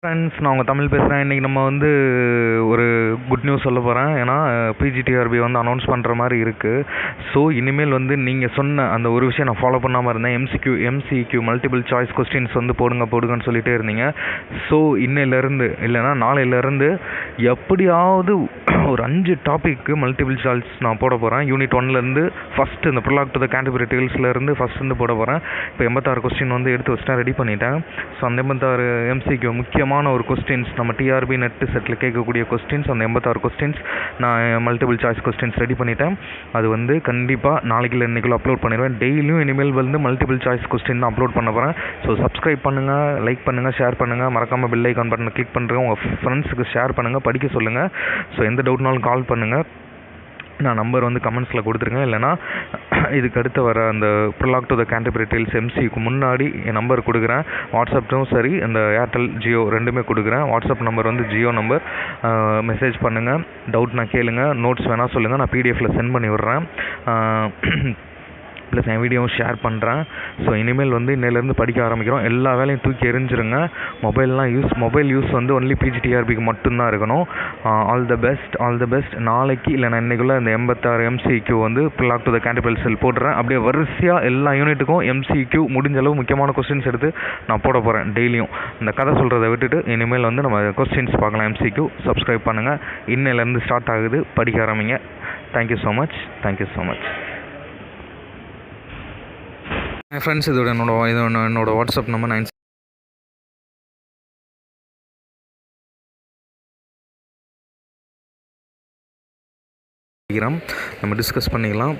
Friends, நான் உங்கள் தமிழ் பேசுகிறேன். இன்றைக்கி நம்ம வந்து ஒரு குட் நியூஸ் சொல்ல போகிறேன். ஏன்னா பிஜிடிஆர்பி வந்து அனௌன்ஸ் பண்ணுற மாதிரி இருக்குது. ஸோ இனிமேல் வந்து நீங்கள் சொன்ன அந்த ஒரு விஷயம் நான் ஃபாலோ பண்ணாமல் இருந்தேன். எம்சிக்யூ மல்டிபிள் சாய்ஸ் கொஸ்டின்ஸ் வந்து போடுங்கன்னு சொல்லிகிட்டே இருந்தீங்க. ஸோ இன்னையிலேருந்து இல்லைனா நாளையிலேருந்து எப்படியாவது ஒரு 5 டாப்பிக்கு மல்டிபிள் சாய்ஸ் நான் போட போகிறேன். யூனிட் 1லேருந்து ஃபஸ்ட்டு இந்த ப்ரொலாக் டு த கேண்டபரி டேல்ஸ்லேருந்து ஃபஸ்ட்டு போட போகிறேன். இப்போ 86 கொஸ்டின் வந்து எடுத்து வச்சுட்டேன், ரெடி பண்ணிட்டேன். ஸோ அந்த 86 எம்சிக்யூ முக்கியமான ஒரு கொஸ்டின்ஸ், நம்ம டிஆர்பி நெட் செட்டில் கேட்கக்கூடிய கொஸ்டின்ஸ், அந்த 86 கொஸ்டின்ஸ் நான் மல்டிபிள் சாய்ஸ் கொஸ்டின்ஸ் ரெடி பண்ணிட்டேன். அது வந்து கண்டிப்பாக நாளைக்கு இல்லை இன்றைக்குள்ள அப்லோட் பண்ணிடுவேன். டெய்லியும் இனிமேல் வந்து மல்டிபிள் சாய்ஸ் கொஸ்டின் தான் அப்லோட் பண்ண போகிறேன். ஸோ சப்ஸ்கிரைப் பண்ணுங்கள், லைக் பண்ணுங்கள், ஷேர் பண்ணுங்கள், மறக்காமல் பெல் ஐக்கான் பட்டனை கிளிக் பண்ணுறேன். உங்கள் ஃப்ரெண்ட்ஸுக்கு ஷேர் பண்ணுங்கள், படிக்க சொல்லுங்கள். ஸோ எந்த டவுட்னாலும் கால் பண்ணுங்கள். நான் நம்பர் வந்து கமெண்ட்ஸில் கொடுத்துருங்க. இல்லைனா இதுக்கு அடுத்து வர அந்த prologue to the Canterbury tales எம்சிக்கு முன்னாடி என் நம்பர் கொடுக்குறேன். வாட்ஸ்அப்டும் சரி, இந்த ஏர்டெல் ஜியோ ரெண்டுமே கொடுக்குறேன். வாட்ஸ்அப் நம்பர் வந்து ஜியோ நம்பர். மெசேஜ் பண்ணுங்கள், டவுட்னா கேளுங்க, நோட்ஸ் வேணால் சொல்லுங்கள், நான் பிடிஎஃப்பில் சென்ட் பண்ணி விட்றேன். ப்ளஸ் என் வீடியோவும் ஷேர் பண்ணுறேன். ஸோ இனிமேல் வந்து இன்னையிலேருந்து படிக்க ஆரம்பிக்கிறோம். எல்லா வேலையும் தூக்கி எறிஞ்சிருங்க. மொபைல் யூஸ் வந்து ஒன்லி பிஜிடிஆர்பிக்கு மட்டும்தான் இருக்கணும். All the best. நாளைக்கு இல்லைனா இன்றைக்குள்ளே இந்த 86 எம்சிக்யூ வந்து prologue to the Canterbury tales போடுறேன். அப்படியே வரிசையாக எல்லா யூனிட்டுக்கும் எம்சிக்யூ முடிஞ்ச அளவு முக்கியமான கொஸ்டின்ஸ் எடுத்து நான் போட போகிறேன். டெய்லியும் இந்த கதை சொல்கிறத விட்டுட்டு இனிமேல் வந்து நம்ம கொஸ்டின்ஸ் பார்க்கலாம். எம்சிக்யூ சப்ஸ்கிரைப் பண்ணுங்கள். இன்னையிலேருந்து ஸ்டார்ட் ஆகுது, படிக்க ஆரம்பிங்க. Thank you so much. ஃப்ரெண்ட்ஸ், என்னோட வாட்ஸ்அப் நம்பர் 9 நம்ம டிஸ்கஸ் பண்ணிக்கலாம்.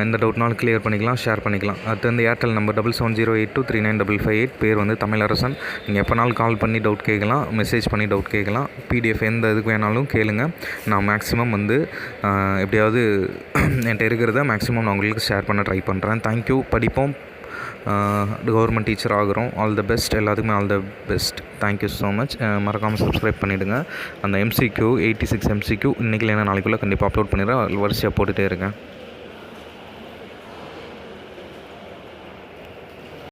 எந்த டவுட்னாலும் கிளியர் பண்ணிக்கலாம், ஷேர் பண்ணிக்கலாம். அடுத்து வந்து ஏர்டெல் நம்பர் 7708239558. பேர் வந்து தமிழரசன். நீங்கள் எப்போனாலும் கால் பண்ணி டவுட் கேட்கலாம், மெசேஜ் பண்ணி டவுட் கேட்கலாம். பிடிஎஃப் எந்த இதுக்கு வேணாலும் கேளுங்க. நான் மேக்ஸிமம் வந்து எப்படியாவது என்கிட்ட இருக்கிறத மேக்ஸிமம் நான் உங்களுக்கு ஷேர் பண்ண ட்ரை பண்ணுறேன். தேங்க்யூ. படிப்போம், கவர்மெண்ட் டீச்சர் ஆகிறோம். ஆல் த பெஸ்ட், எல்லாத்துக்குமே all the best. Thank you so much. மறக்காமல் சப்ஸ்கிரைப் பண்ணிவிடுங்க. அந்த எம்சிக்யூ 86 எம்சிக்யூ இன்றைக்கி இல்லைனா நாளைக்குள்ளே கண்டிப்பாக அப்லோட் பண்ணிடுறேன். வரிசையாக போட்டுகிட்டே இருக்கேன்.